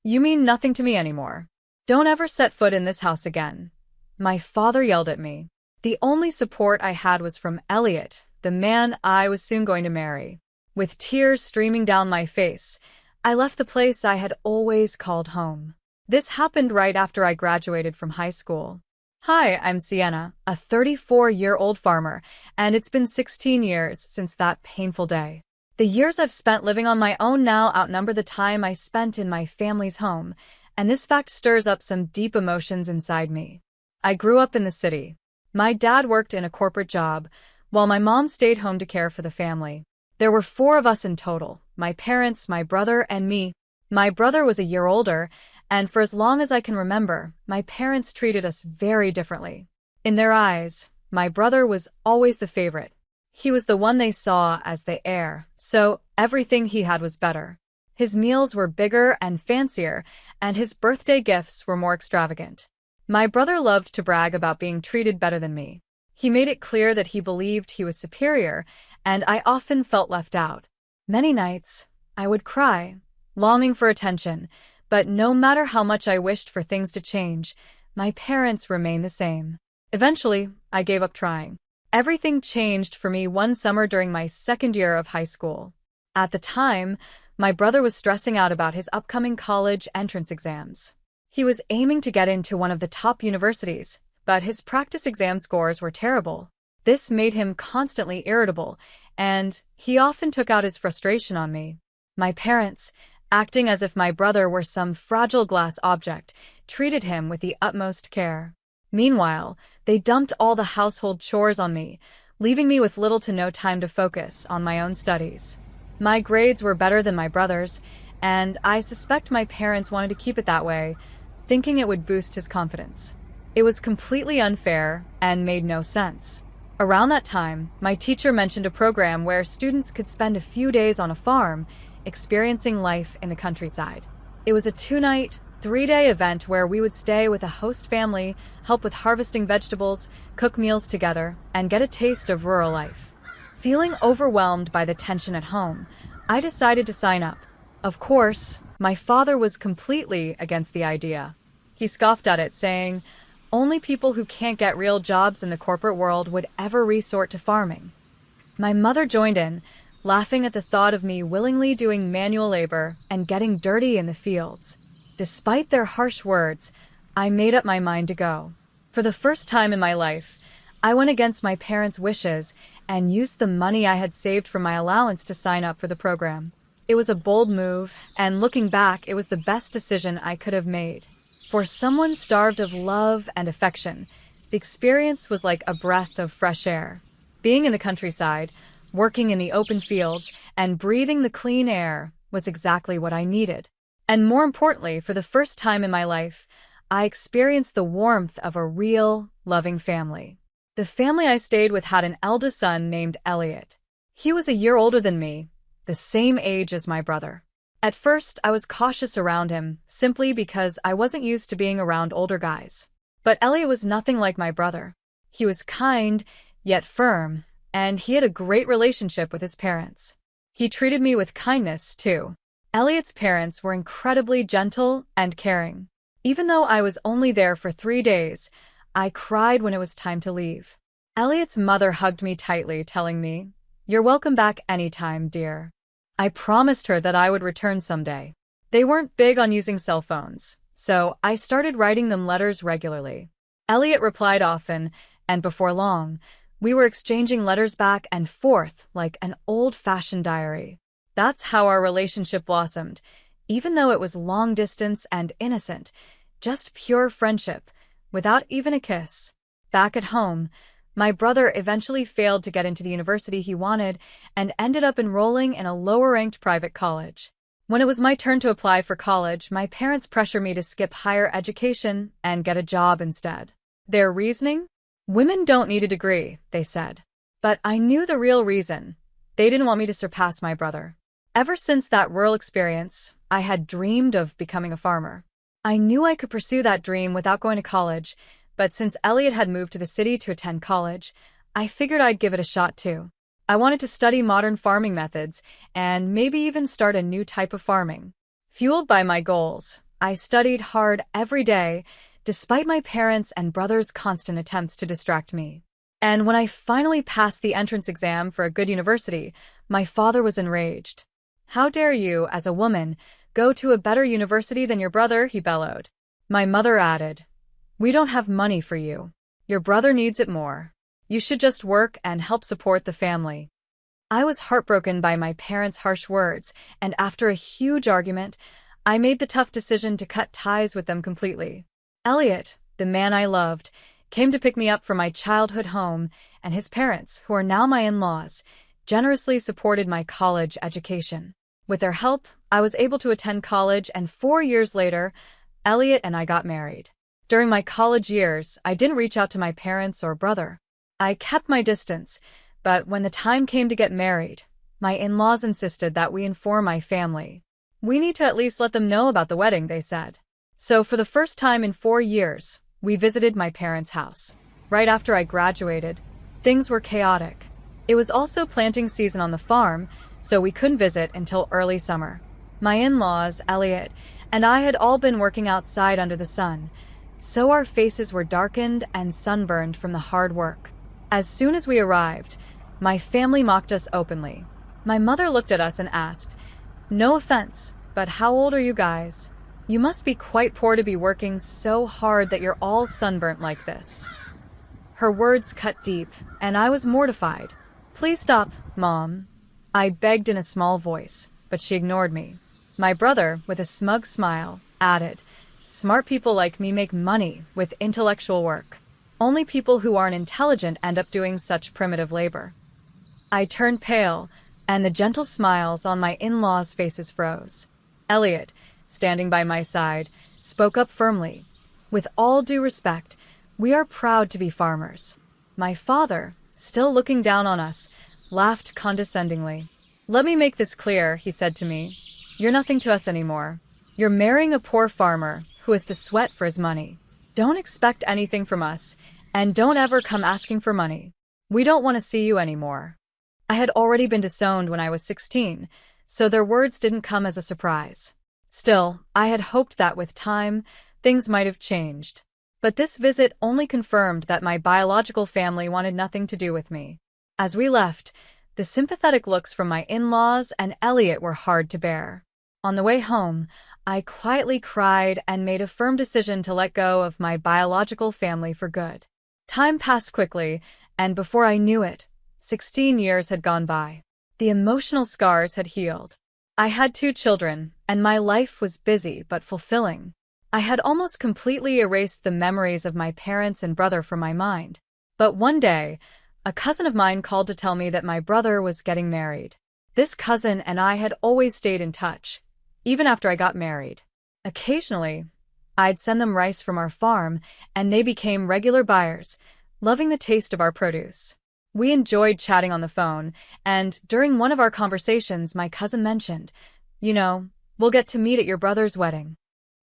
You mean nothing to me anymore. Don't ever set foot in this house again." My father yelled at me. The only support I had was from Elliot, the man I was soon going to marry. With tears streaming down my face, I left the place I had always called home. This happened right after I graduated from high school. Hi, I'm Sienna, a 34-year-old farmer, and it's been 16 years since that painful day. The years I've spent living on my own now outnumber the time I spent in my family's home, and this fact stirs up some deep emotions inside me. I grew up in the city. My dad worked in a corporate job, while my mom stayed home to care for the family. There were 4 of us in total: my parents, my brother, and me. My brother was a year older, and for as long as I can remember, my parents treated us very differently. In their eyes, my brother was always the favorite. He was the one they saw as the heir, so everything he had was better. His meals were bigger and fancier, and his birthday gifts were more extravagant. My brother loved to brag about being treated better than me. He made it clear that he believed he was superior, and I often felt left out. Many nights, I would cry, longing for attention, but no matter how much I wished for things to change, my parents remained the same. Eventually, I gave up trying. Everything changed for me one summer during my second year of high school. At the time, my brother was stressing out about his upcoming college entrance exams. He was aiming to get into one of the top universities, but his practice exam scores were terrible. This made him constantly irritable, and he often took out his frustration on me. My parents, acting as if my brother were some fragile glass object, treated him with the utmost care. Meanwhile, they dumped all the household chores on me, leaving me with little to no time to focus on my own studies. My grades were better than my brother's, and I suspect my parents wanted to keep it that way, thinking it would boost his confidence. It was completely unfair and made no sense. Around that time, my teacher mentioned a program where students could spend a few days on a farm, experiencing life in the countryside. It was a 2-night, 3-day event where we would stay with a host family, help with harvesting vegetables, cook meals together, and get a taste of rural life. Feeling overwhelmed by the tension at home, I decided to sign up. Of course, my father was completely against the idea. He scoffed at it, saying, "Only people who can't get real jobs in the corporate world would ever resort to farming." My mother joined in, laughing at the thought of me willingly doing manual labor and getting dirty in the fields. Despite their harsh words, I made up my mind to go. For the first time in my life, I went against my parents' wishes and used the money I had saved from my allowance to sign up for the program. It was a bold move, and looking back, it was the best decision I could have made. For someone starved of love and affection, the experience was like a breath of fresh air. Being in the countryside, working in the open fields, and breathing the clean air was exactly what I needed. And more importantly, for the first time in my life, I experienced the warmth of a real, loving family. The family I stayed with had an eldest son named Elliot. He was a year older than me, the same age as my brother. At first, I was cautious around him, simply because I wasn't used to being around older guys. But Elliot was nothing like my brother. He was kind, yet firm, and he had a great relationship with his parents. He treated me with kindness, too. Elliot's parents were incredibly gentle and caring. Even though I was only there for 3 days, I cried when it was time to leave. Elliot's mother hugged me tightly, telling me, "You're welcome back anytime, dear." I promised her that I would return someday. They weren't big on using cell phones, so I started writing them letters regularly. Elliot replied often, and before long, we were exchanging letters back and forth like an old-fashioned diary. That's how our relationship blossomed, even though it was long distance and innocent, just pure friendship, without even a kiss. Back at home, my brother eventually failed to get into the university he wanted and ended up enrolling in a lower-ranked private college. When it was my turn to apply for college, my parents pressured me to skip higher education and get a job instead. Their reasoning? Women don't need a degree, they said. But I knew the real reason. They didn't want me to surpass my brother. Ever since that rural experience, I had dreamed of becoming a farmer. I knew I could pursue that dream without going to college, but since Elliot had moved to the city to attend college, I figured I'd give it a shot too. I wanted to study modern farming methods and maybe even start a new type of farming. Fueled by my goals, I studied hard every day, despite my parents' and brother's constant attempts to distract me. And when I finally passed the entrance exam for a good university, my father was enraged. "How dare you, as a woman, go to a better university than your brother?" he bellowed. My mother added, "We don't have money for you. Your brother needs it more. You should just work and help support the family." I was heartbroken by my parents' harsh words, and after a huge argument, I made the tough decision to cut ties with them completely. Elliot, the man I loved, came to pick me up from my childhood home, and his parents, who are now my in-laws, generously supported my college education. With their help, I was able to attend college, and 4 years later, Elliot and I got married. During my college years, I didn't reach out to my parents or brother. I kept my distance, but when the time came to get married, my in-laws insisted that we inform my family. "We need to at least let them know about the wedding," they said. So for the first time in 4 years, we visited my parents' house. Right after I graduated, things were chaotic. It was also planting season on the farm, so we couldn't visit until early summer. My in-laws, Elliot, and I had all been working outside under the sun, so our faces were darkened and sunburned from the hard work. As soon as we arrived, my family mocked us openly. My mother looked at us and asked, "No offense, but how old are you guys? You must be quite poor to be working so hard that you're all sunburnt like this." Her words cut deep, and I was mortified. "Please stop, Mom," I begged in a small voice, but she ignored me. My brother, with a smug smile, added, "Smart people like me make money with intellectual work. Only people who aren't intelligent end up doing such primitive labor." I turned pale, and the gentle smiles on my in-laws' faces froze. Elliot, standing by my side, spoke up firmly. "With all due respect, we are proud to be farmers." My father, still looking down on us, laughed condescendingly. "Let me make this clear," he said to me. "You're nothing to us anymore. You're marrying a poor farmer who has to sweat for his money. Don't expect anything from us, and don't ever come asking for money. We don't want to see you anymore." I had already been disowned when I was 16, so their words didn't come as a surprise. Still, I had hoped that with time, things might have changed. But this visit only confirmed that my biological family wanted nothing to do with me. As we left, the sympathetic looks from my in-laws and Elliot were hard to bear. On the way home, I quietly cried and made a firm decision to let go of my biological family for good. Time passed quickly, and before I knew it, 16 years had gone by. The emotional scars had healed. I had 2 children, and my life was busy but fulfilling. I had almost completely erased the memories of my parents and brother from my mind. But one day, a cousin of mine called to tell me that my brother was getting married. This cousin and I had always stayed in touch, even after I got married. Occasionally, I'd send them rice from our farm, and they became regular buyers, loving the taste of our produce. We enjoyed chatting on the phone, and during one of our conversations, my cousin mentioned, "We'll get to meet at your brother's wedding."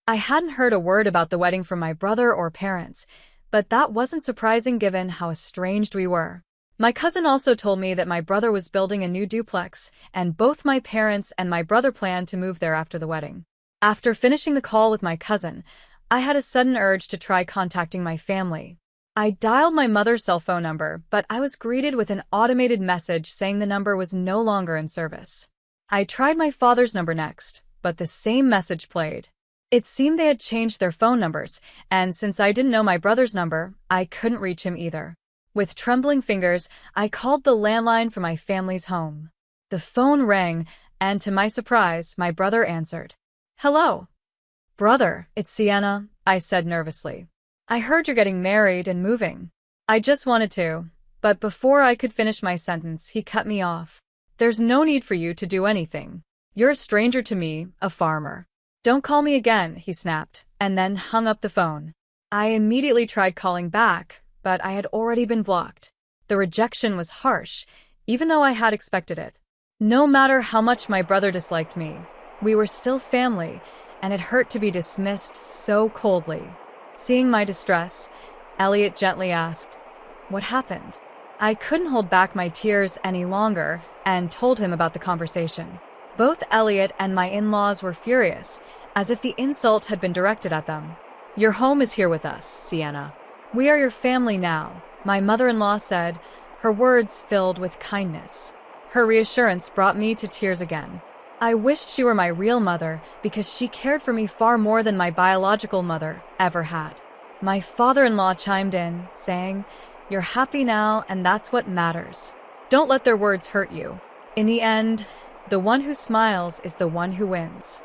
I hadn't heard a word about the wedding from my brother or parents, but that wasn't surprising given how estranged we were. My cousin also told me that my brother was building a new duplex, and both my parents and my brother planned to move there after the wedding. After finishing the call with my cousin, I had a sudden urge to try contacting my family. I dialed my mother's cell phone number, but I was greeted with an automated message saying the number was no longer in service. I tried my father's number next, but the same message played. It seemed they had changed their phone numbers, and since I didn't know my brother's number, I couldn't reach him either. With trembling fingers, I called the landline for my family's home. The phone rang, and to my surprise, my brother answered. "Hello." "Brother, it's Sienna," I said nervously. "I heard you're getting married and moving." I just wanted to, but before I could finish my sentence, he cut me off. "There's no need for you to do anything. You're a stranger to me, a farmer. Don't call me again," he snapped, and then hung up the phone. I immediately tried calling back, but I had already been blocked. The rejection was harsh, even though I had expected it. No matter how much my brother disliked me, we were still family, and it hurt to be dismissed so coldly. Seeing my distress, Elliot gently asked, "What happened?" I couldn't hold back my tears any longer and told him about the conversation. Both Elliot and my in-laws were furious, as if the insult had been directed at them. "Your home is here with us, Sienna. We are your family now," my mother-in-law said, her words filled with kindness. Her reassurance brought me to tears again. I wished she were my real mother because she cared for me far more than my biological mother ever had. My father-in-law chimed in, saying, "You're happy now, and that's what matters. Don't let their words hurt you. In the end, the one who smiles is the one who wins."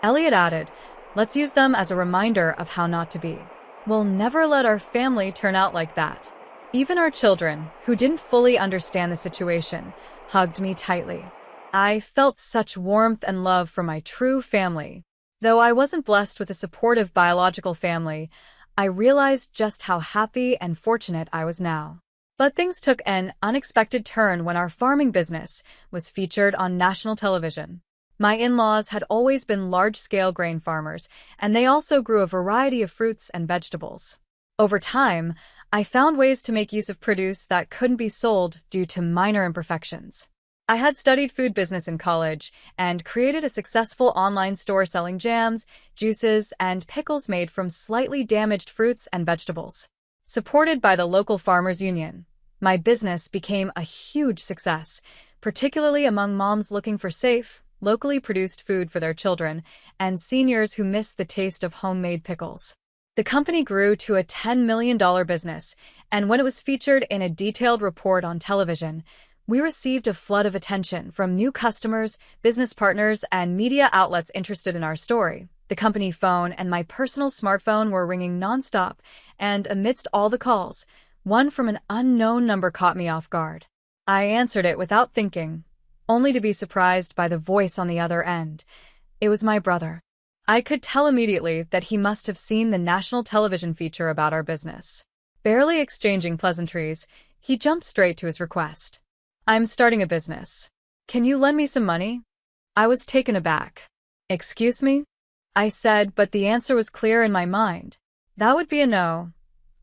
Elliot added, "Let's use them as a reminder of how not to be. We'll never let our family turn out like that." Even our children, who didn't fully understand the situation, hugged me tightly. I felt such warmth and love from my true family. Though I wasn't blessed with a supportive biological family, I realized just how happy and fortunate I was now. But things took an unexpected turn when our farming business was featured on national television. My in-laws had always been large-scale grain farmers, and they also grew a variety of fruits and vegetables. Over time, I found ways to make use of produce that couldn't be sold due to minor imperfections. I had studied food business in college and created a successful online store selling jams, juices, and pickles made from slightly damaged fruits and vegetables. Supported by the local farmers union, my business became a huge success, particularly among moms looking for safe, locally produced food for their children and seniors who miss the taste of homemade pickles. The company grew to a $10 million business, and when it was featured in a detailed report on television, we received a flood of attention from new customers, business partners, and media outlets interested in our story. The company phone and my personal smartphone were ringing nonstop, and amidst all the calls, one from an unknown number caught me off guard. I answered it without thinking, only to be surprised by the voice on the other end. It was my brother. I could tell immediately that he must have seen the national television feature about our business. Barely exchanging pleasantries, he jumped straight to his request. "I'm starting a business. Can you lend me some money?" I was taken aback. "Excuse me?" I said, but the answer was clear in my mind. "That would be a no,"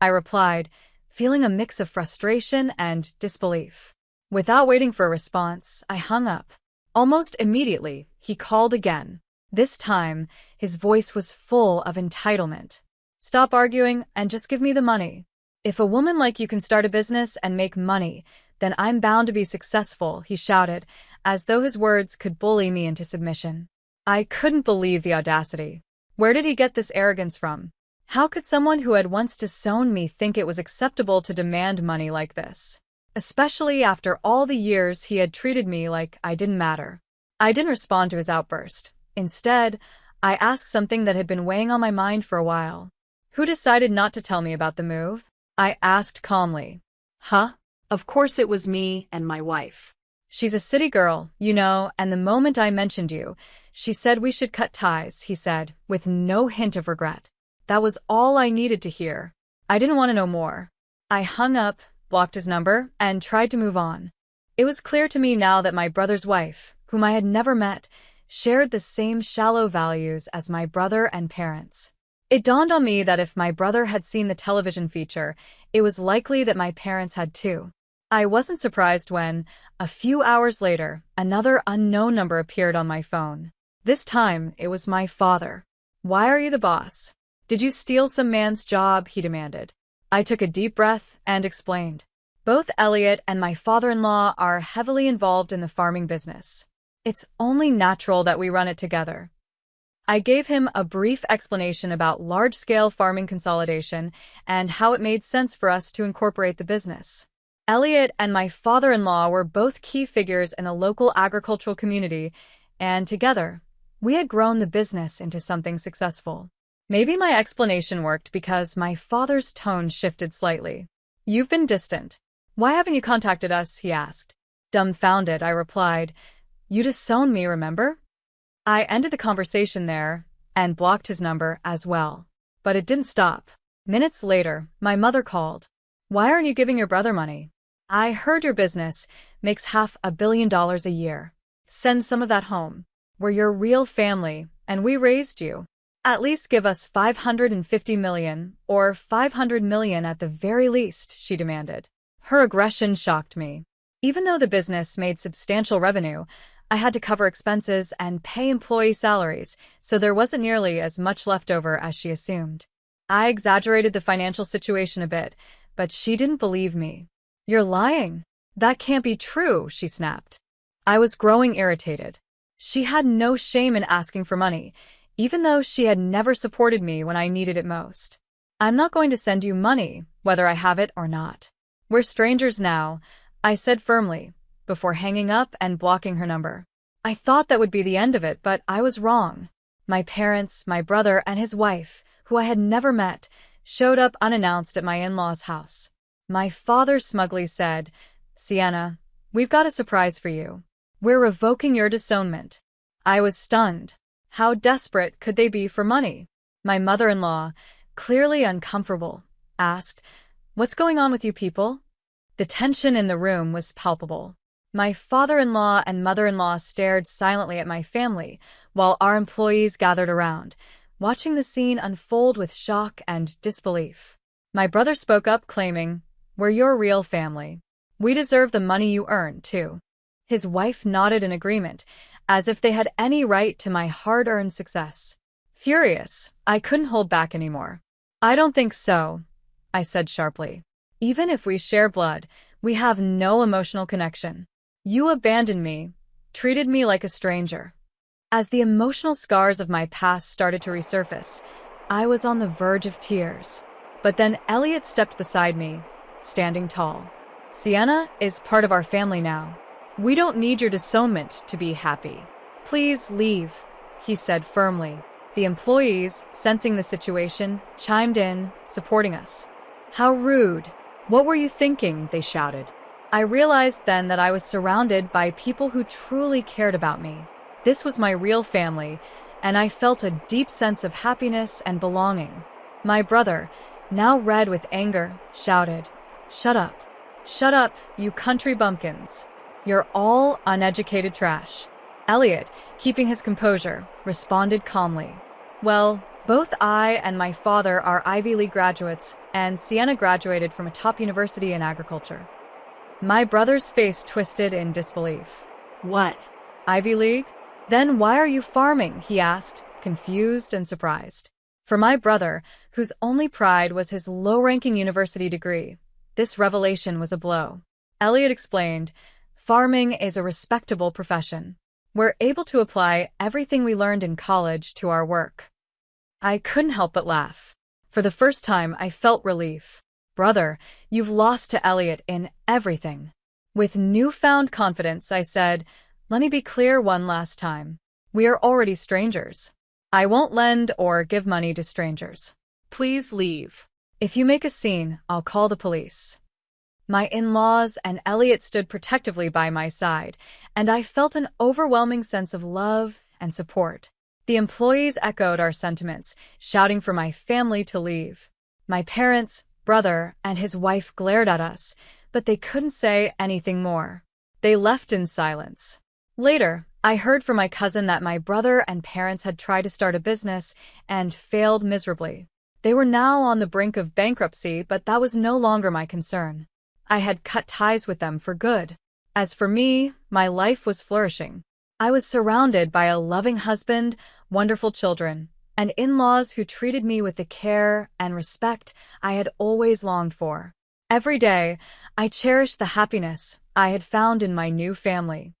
I replied, feeling a mix of frustration and disbelief. Without waiting for a response, I hung up. Almost immediately, he called again. This time, his voice was full of entitlement. "Stop arguing and just give me the money. If a woman like you can start a business and make money, then I'm bound to be successful," he shouted, as though his words could bully me into submission. I couldn't believe the audacity. Where did he get this arrogance from? How could someone who had once disowned me think it was acceptable to demand money like this? Especially after all the years he had treated me like I didn't matter. I didn't respond to his outburst. Instead, I asked something that had been weighing on my mind for a while. "Who decided not to tell me about the move?" I asked calmly. "Huh? Of course it was me and my wife. She's a city girl, you know, and the moment I mentioned you, she said we should cut ties," he said, with no hint of regret. That was all I needed to hear. I didn't want to know more. I hung up, blocked his number, and tried to move on. It was clear to me now that my brother's wife, whom I had never met, shared the same shallow values as my brother and parents. It dawned on me that if my brother had seen the television feature, it was likely that my parents had too. I wasn't surprised when, a few hours later, another unknown number appeared on my phone. This time, it was my father. "Why are you the boss? Did you steal some man's job?" he demanded. I took a deep breath and explained. Both Elliot and my father-in-law are heavily involved in the farming business. It's only natural that we run it together. I gave him a brief explanation about large-scale farming consolidation and how it made sense for us to incorporate the business. Elliot and my father-in-law were both key figures in the local agricultural community, and together, we had grown the business into something successful. Maybe my explanation worked because my father's tone shifted slightly. "You've been distant. Why haven't you contacted us?" he asked. Dumbfounded, I replied, "You disowned me, remember?" I ended the conversation there and blocked his number as well. But it didn't stop. Minutes later, my mother called. "Why aren't you giving your brother money? I heard your business makes $500 million a year. Send some of that home. We're your real family, and we raised you. At least give us $550 million, or $500 million at the very least," she demanded. Her aggression shocked me. Even though the business made substantial revenue, I had to cover expenses and pay employee salaries, so there wasn't nearly as much left over as she assumed. I exaggerated the financial situation a bit, but she didn't believe me. "You're lying. That can't be true," she snapped. I was growing irritated. She had no shame in asking for money, even though she had never supported me when I needed it most. "I'm not going to send you money, whether I have it or not. We're strangers now," I said firmly, before hanging up and blocking her number. I thought that would be the end of it, but I was wrong. My parents, my brother, and his wife, who I had never met, showed up unannounced at my in-laws' house. My father smugly said, "Sienna, we've got a surprise for you. We're revoking your disownment." I was stunned. How desperate could they be for money? My mother-in-law, clearly uncomfortable, asked, "What's going on with you people?" The tension in the room was palpable. My father-in-law and mother-in-law stared silently at my family, while our employees gathered around, watching the scene unfold with shock and disbelief. My brother spoke up, claiming, "We're your real family. We deserve the money you earned, too." His wife nodded in agreement, as if they had any right to my hard-earned success. Furious, I couldn't hold back anymore. "I don't think so," I said sharply. "Even if we share blood, we have no emotional connection. You abandoned me, treated me like a stranger." As the emotional scars of my past started to resurface, I was on the verge of tears. But then Elliot stepped beside me, standing tall. "Sienna is part of our family now. We don't need your disownment to be happy. Please leave," he said firmly. The employees, sensing the situation, chimed in, supporting us. "How rude. What were you thinking?" they shouted. I realized then that I was surrounded by people who truly cared about me. This was my real family, and I felt a deep sense of happiness and belonging. My brother, now red with anger, shouted, "Shut up. Shut up, you country bumpkins. You're all uneducated trash." Elliot, keeping his composure, responded calmly, "Well, both I and my father are Ivy League graduates, and Sienna graduated from a top university in agriculture." My brother's face twisted in disbelief. "What? "Ivy League? Then why are you farming?" he asked, confused and surprised. For my brother, whose only pride was his low-ranking university degree, this revelation was a blow. Elliot explained, "Farming is a respectable profession. We're able to apply everything we learned in college to our work." I couldn't help but laugh. For the first time, I felt relief. "Brother, you've lost to Elliot in everything." With newfound confidence, I said, "Let me be clear one last time. We are already strangers. I won't lend or give money to strangers. Please leave. If you make a scene, I'll call the police." My in-laws and Elliot stood protectively by my side, and I felt an overwhelming sense of love and support. The employees echoed our sentiments, shouting for my family to leave. My parents, brother, and his wife glared at us, but they couldn't say anything more. They left in silence. Later, I heard from my cousin that my brother and parents had tried to start a business and failed miserably. They were now on the brink of bankruptcy, but that was no longer my concern. I had cut ties with them for good. As for me, my life was flourishing. I was surrounded by a loving husband, wonderful children, and in-laws who treated me with the care and respect I had always longed for. Every day, I cherished the happiness I had found in my new family.